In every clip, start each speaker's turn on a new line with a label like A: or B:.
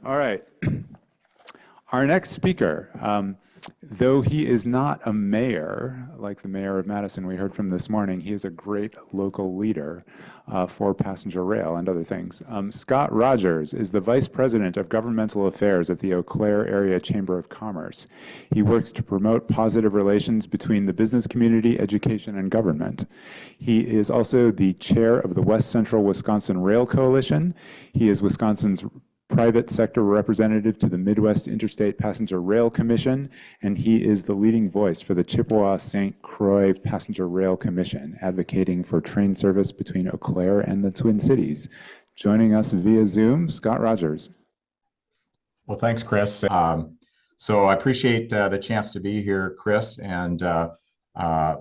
A: All right. Our next speaker, though he is not a mayor, like the mayor of Madison we heard from this morning, he is a great local leader for passenger rail and other things. Scott Rogers is the Vice President of Governmental Affairs at the Eau Claire Area Chamber of Commerce. He works to promote positive relations between the business community, education, and government. He is also the chair of the West Central Wisconsin Rail Coalition. He is Wisconsin's private sector representative to the Midwest Interstate Passenger Rail Commission, and he is the leading voice for the Chippewa St. Croix Passenger Rail Commission, advocating for train service between Eau Claire and the Twin Cities. Joining us via Zoom, Scott Rogers.
B: Well, thanks, Chris. So I appreciate the chance to be here, Chris, and my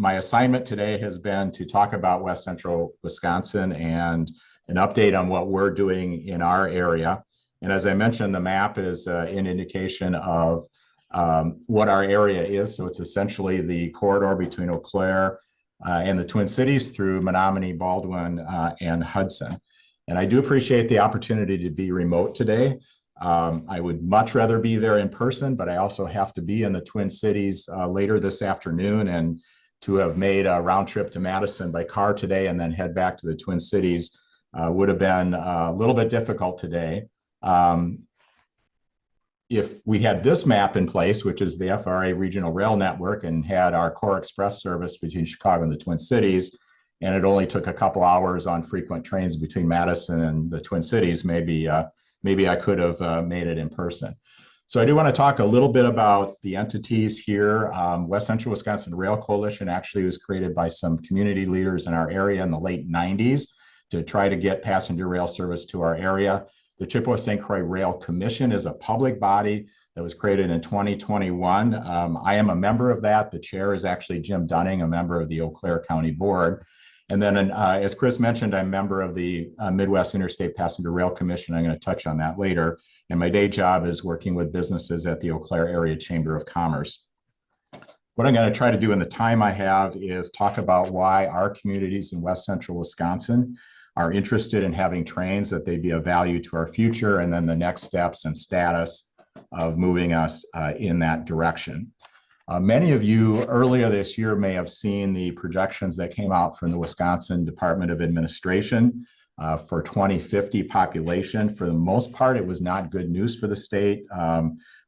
B: assignment today has been to talk about West Central Wisconsin and an update on what we're doing in our area. And as I mentioned, the map is an indication of what our area is. So it's essentially the corridor between Eau Claire and the Twin Cities through Menominee, Baldwin, and Hudson. And I do appreciate the opportunity to be remote today. I would much rather be there in person, but I also have to be in the Twin Cities later this afternoon, and to have made a round trip to Madison by car today and then head back to the Twin Cities would have been a little bit difficult today. If we had this map in place, which is the FRA Regional Rail Network, and had our core express service between Chicago and the Twin Cities, and it only took a couple hours on frequent trains between Madison and the Twin Cities, maybe I could have made it in person. So I do want to talk a little bit about the entities here. West Central Wisconsin Rail Coalition actually was created by some community leaders in our area in the late 90s to try to get passenger rail service to our area. The Chippewa St. Croix Rail Commission is a public body that was created in 2021. I am a member of that. The chair is actually Jim Dunning, a member of the Eau Claire County Board. And then, as Chris mentioned, I'm a member of the Midwest Interstate Passenger Rail Commission. I'm going to touch on that later. And my day job is working with businesses at the Eau Claire Area Chamber of Commerce. What I'm going to try to do in the time I have is talk about why our communities in West Central Wisconsin are interested in having trains, that they be of value to our future, and then the next steps and status of moving us in that direction. Many of you earlier this year may have seen the projections that came out from the Wisconsin Department of Administration for 2050 population. For the most part, it was not good news for the state,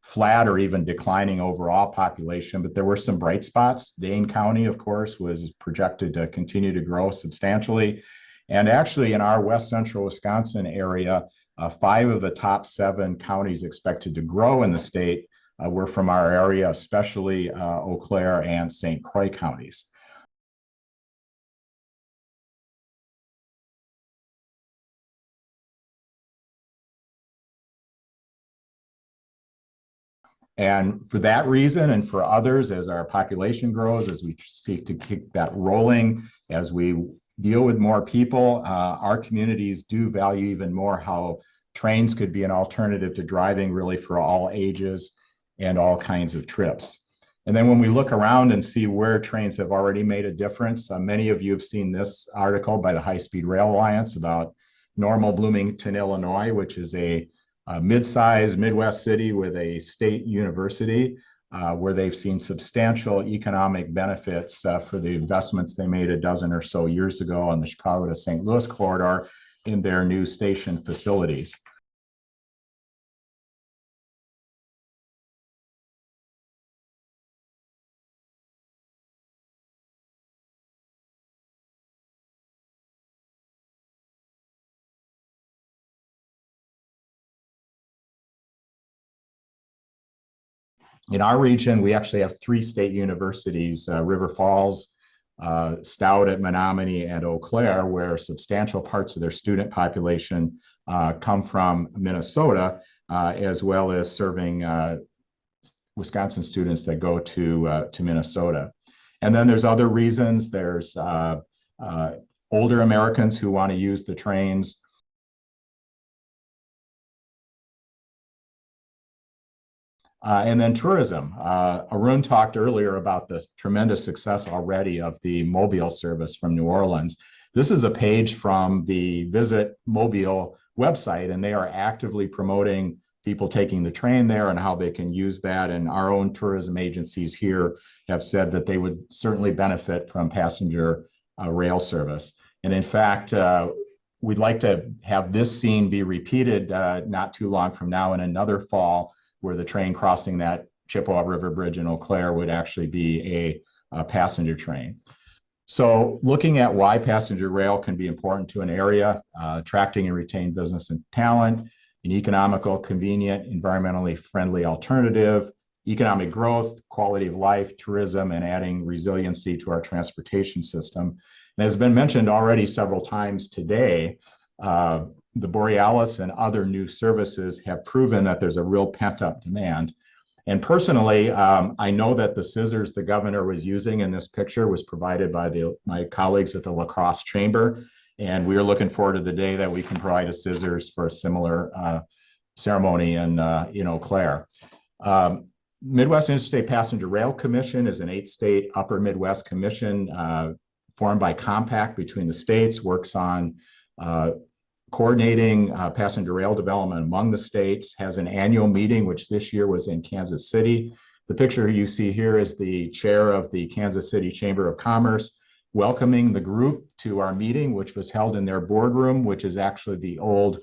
B: flat or even declining overall population, but there were some bright spots. Dane County, of course, was projected to continue to grow substantially. And actually in our West Central Wisconsin area, 5 of the top 7 counties expected to grow in the state were from our area, especially Eau Claire and St. Croix counties. And for that reason, and for others, as our population grows, as we seek to keep that rolling, as we deal with more people, our communities do value even more how trains could be an alternative to driving, really for all ages and all kinds of trips. And then when we look around and see where trains have already made a difference, many of you have seen this article by the High Speed Rail Alliance about Normal, Bloomington, Illinois, which is a mid-sized Midwest city with a state university, where they've seen substantial economic benefits for the investments they made a dozen or so years ago on the Chicago to St. Louis corridor in their new station facilities. In our region, we actually have 3 state universities, River Falls, Stout at Menominee, and Eau Claire, where substantial parts of their student population come from Minnesota, as well as serving Wisconsin students that go to Minnesota. And then there's other reasons. There's older Americans who want to use the trains. And then tourism. Arun talked earlier about the tremendous success already of the Mobile service from New Orleans. This is a page from the Visit Mobile website, and they are actively promoting people taking the train there and how they can use that. And our own tourism agencies here have said that they would certainly benefit from passenger rail service. And in fact, we'd like to have this scene be repeated not too long from now in another fall, where the train crossing that Chippewa River Bridge in Eau Claire would actually be a passenger train. So looking at why passenger rail can be important to an area, attracting and retaining business and talent, an economical, convenient, environmentally friendly alternative, economic growth, quality of life, tourism, and adding resiliency to our transportation system. And as has been mentioned already several times today, the Borealis and other new services have proven that there's a real pent-up demand. And personally, I know that the scissors the governor was using in this picture was provided by my colleagues at the La Crosse Chamber. And we are looking forward to the day that we can provide a scissors for a similar ceremony in Eau Claire. Midwest Interstate Passenger Rail Commission is an 8-state upper Midwest commission formed by compact between the states, works on coordinating passenger rail development among the states, has an annual meeting, which this year was in Kansas City. The picture you see here is the chair of the Kansas City Chamber of Commerce welcoming the group to our meeting, which was held in their boardroom, which is actually the old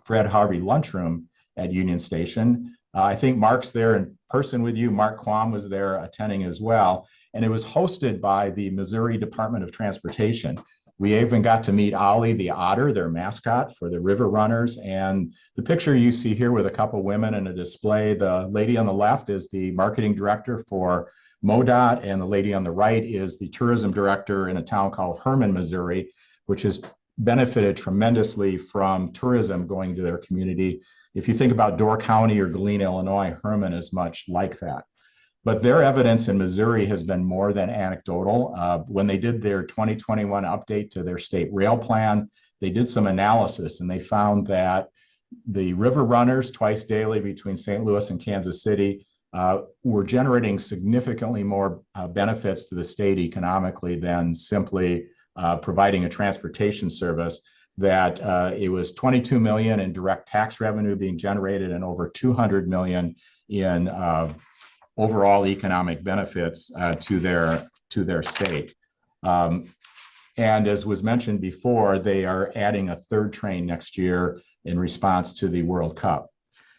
B: Fred Harvey lunchroom at Union Station. I think Mark's there in person with you. Mark Quam was there attending as well. And it was hosted by the Missouri Department of Transportation. We even got to meet Ollie the otter, their mascot for the river runners. And the picture you see here with a couple women in a display, the lady on the left is the marketing director for MoDOT, and the lady on the right is the tourism director in a town called Hermann, Missouri, which has benefited tremendously from tourism going to their community. If you think about Door County or Galena, Illinois, Hermann is much like that. But their evidence in Missouri has been more than anecdotal. When they did their 2021 update to their state rail plan, they did some analysis and they found that the river runners twice daily between St. Louis and Kansas City were generating significantly more benefits to the state economically than simply providing a transportation service. That it was 22 million in direct tax revenue being generated and over 200 million in overall economic benefits to their state. And as was mentioned before, they are adding a third train next year in response to the World Cup.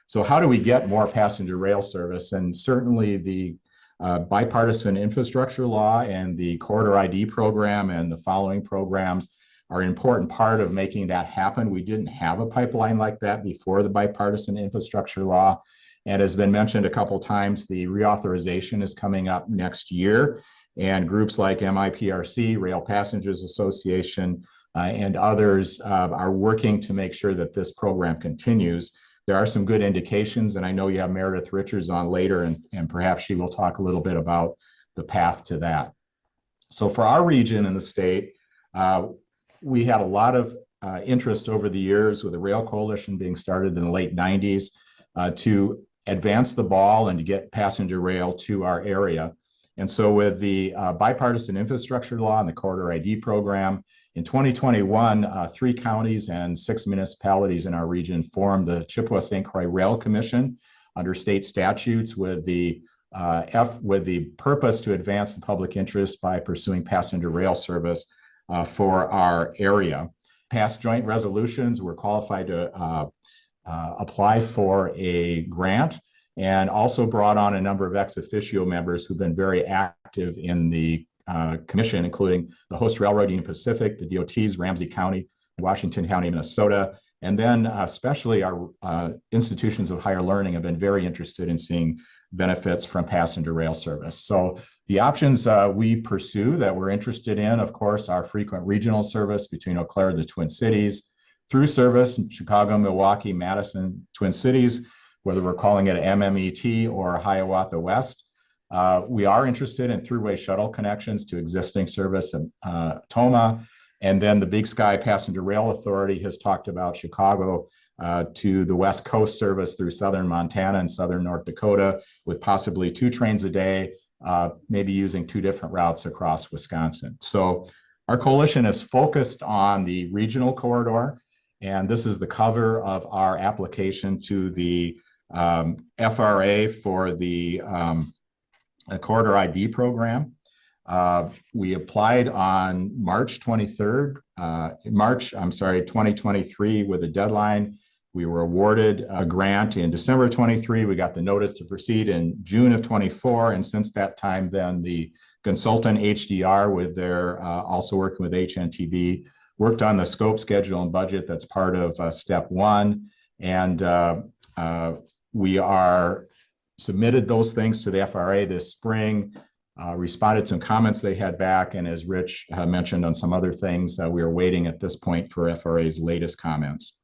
B: So how do we get more passenger rail service? And certainly the bipartisan infrastructure law and the corridor ID program and the following programs are an important part of making that happen. We didn't have a pipeline like that before the bipartisan infrastructure law. And as has been mentioned a couple of times, the reauthorization is coming up next year. And groups like MIPRC, Rail Passengers Association, and others are working to make sure that this program continues. There are some good indications, and I know you have Meredith Richards on later, and perhaps she will talk a little bit about the path to that. So for our region in the state, we had a lot of interest over the years with the Rail Coalition being started in the late 90s to advance the ball and to get passenger rail to our area. And so with the bipartisan infrastructure law and the corridor ID program, in 2021, 3 counties and 6 municipalities in our region formed the Chippewa-St. Croix Rail Commission under state statutes with the purpose to advance the public interest by pursuing passenger rail service for our area. Passed joint resolutions were qualified to apply for a grant, and also brought on a number of ex officio members who've been very active in the commission, including the host railroad Union Pacific, the DOTs, Ramsey County, Washington County, Minnesota, and then especially our institutions of higher learning have been very interested in seeing benefits from passenger rail service. So the options we pursue that we're interested in, of course, are frequent regional service between Eau Claire and the Twin Cities, through service in Chicago, Milwaukee, Madison, Twin Cities, whether we're calling it MMET or Hiawatha West. We are interested in throughway shuttle connections to existing service in Toma. And then the Big Sky Passenger Rail Authority has talked about Chicago to the West Coast service through southern Montana and southern North Dakota, with possibly 2 trains a day, maybe using 2 different routes across Wisconsin. So our coalition is focused on the regional corridor, and this is the cover of our application to the FRA for the Corridor ID program. We applied on March 23rd, 2023 with a deadline. We were awarded a grant in December 23. We got the notice to proceed in June of 24. And since that time, then the consultant HDR with their also working with HNTB worked on the scope, schedule, and budget that's part of step 1. And we are submitted those things to the FRA this spring, responded to some comments they had back. And as Rich mentioned on some other things, we are waiting at this point for FRA's latest comments.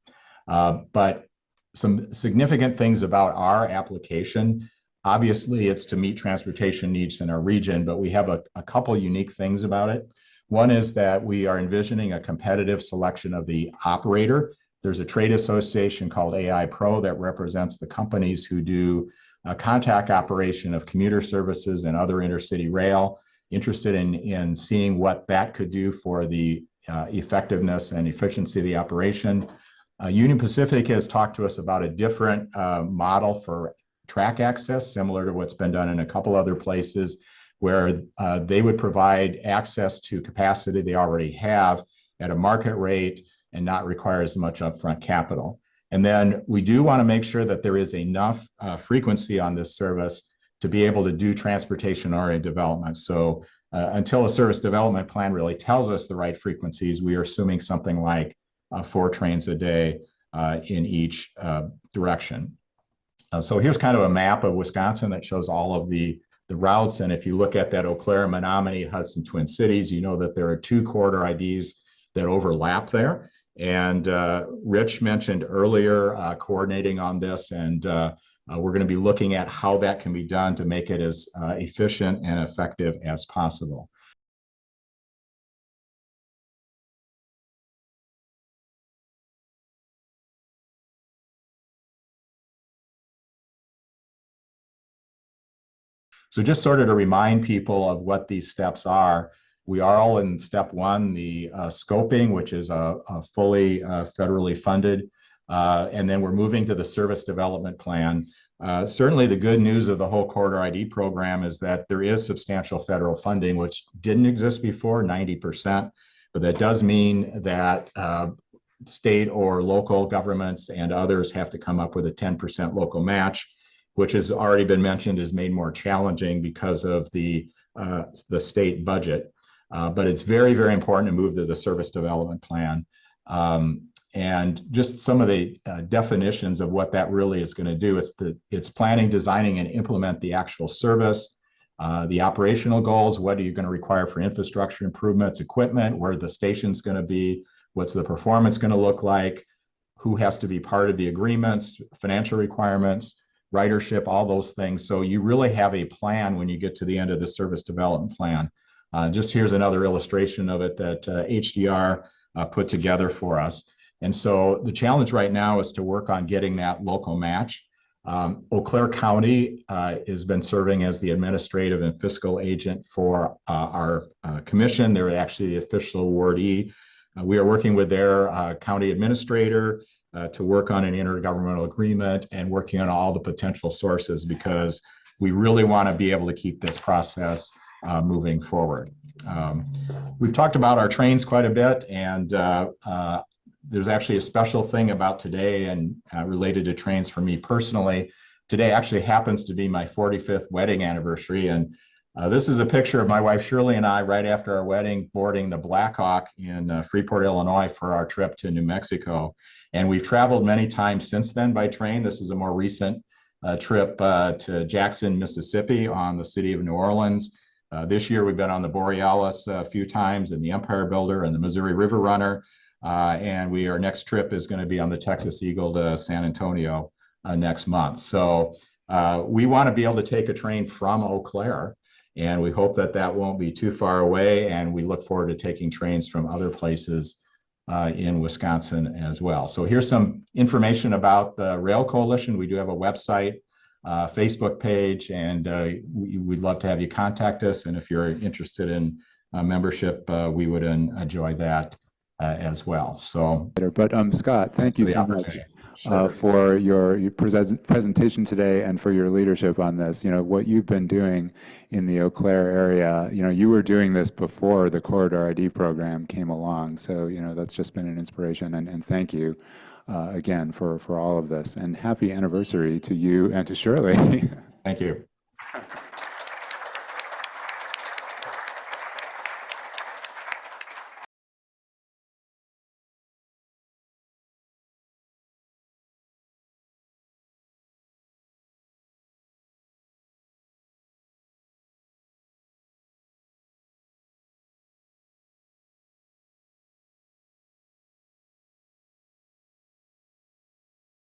B: But some significant things about our application. Obviously, it's to meet transportation needs in our region, but we have a couple unique things about it. One is that we are envisioning a competitive selection of the operator. There's a trade association called AI Pro that represents the companies who do contact operation of commuter services and other intercity rail, interested in seeing what that could do for the effectiveness and efficiency of the operation. Union Pacific has talked to us about a different model for track access, similar to what's been done in a couple other places, where they would provide access to capacity they already have at a market rate and not require as much upfront capital. And then we do want to make sure that there is enough frequency on this service to be able to do transportation-oriented development. So until a service development plan really tells us the right frequencies, we are assuming something like 4 trains a day in each direction. So here's kind of a map of Wisconsin that shows all of the routes. And if you look at that Eau Claire, Menominee, Hudson, Twin Cities, you know that there are 2 corridor IDs that overlap there. And Rich mentioned earlier coordinating on this, and we're going to be looking at how that can be done to make it as efficient and effective as possible. So just sort of to remind people of what these steps are, we are all in step 1, the scoping, which is a fully federally funded, and then we're moving to the service development plan. Certainly the good news of the whole Corridor ID program is that there is substantial federal funding, which didn't exist before, 90%, but that does mean that state or local governments and others have to come up with a 10% local match, which has already been mentioned is made more challenging because of the state budget. But it's very, very important to move to the service development plan. And just some of the definitions of what that really is going to do is that it's planning, designing, and implement the actual service, the operational goals, what are you going to require for infrastructure improvements, equipment, where the station's going to be, what's the performance going to look like, who has to be part of the agreements, financial requirements, ridership, all those things. So you really have a plan when you get to the end of the service development plan. Just here's another illustration of it that HDR put together for us. And so the challenge right now is to work on getting that local match. Eau Claire County has been serving as the administrative and fiscal agent for our commission. They're actually the official awardee. We are working with their county administrator to work on an intergovernmental agreement and working on all the potential sources, because we really want to be able to keep this process moving forward. We've talked about our trains quite a bit, and there's actually a special thing about today and related to trains for me personally. Today actually happens to be my 45th wedding anniversary, and this is a picture of my wife Shirley and I right after our wedding boarding the Blackhawk in Freeport, Illinois for our trip to New Mexico. And we've traveled many times since then by train. This is a more recent trip to Jackson, Mississippi on the city of New Orleans. This year we've been on the Borealis a few times, and the Empire Builder and the Missouri River Runner. And our next trip is going to be on the Texas Eagle to San Antonio next month. So we want to be able to take a train from Eau Claire, and we hope that that won't be too far away. And we look forward to taking trains from other places in Wisconsin as well. So here's some information about the Rail Coalition. We do have a website, Facebook page, and we'd love to have you contact us. And if you're interested in membership, we would enjoy that as well. So,
A: but Scott, thank you so much for your presentation today and for your leadership on this. You know, what you've been doing in the Eau Claire area, you know, you were doing this before the Corridor ID program came along. So, you know, that's just been an inspiration, and thank you again for all of this, and happy anniversary to you and to Shirley.
B: Thank you.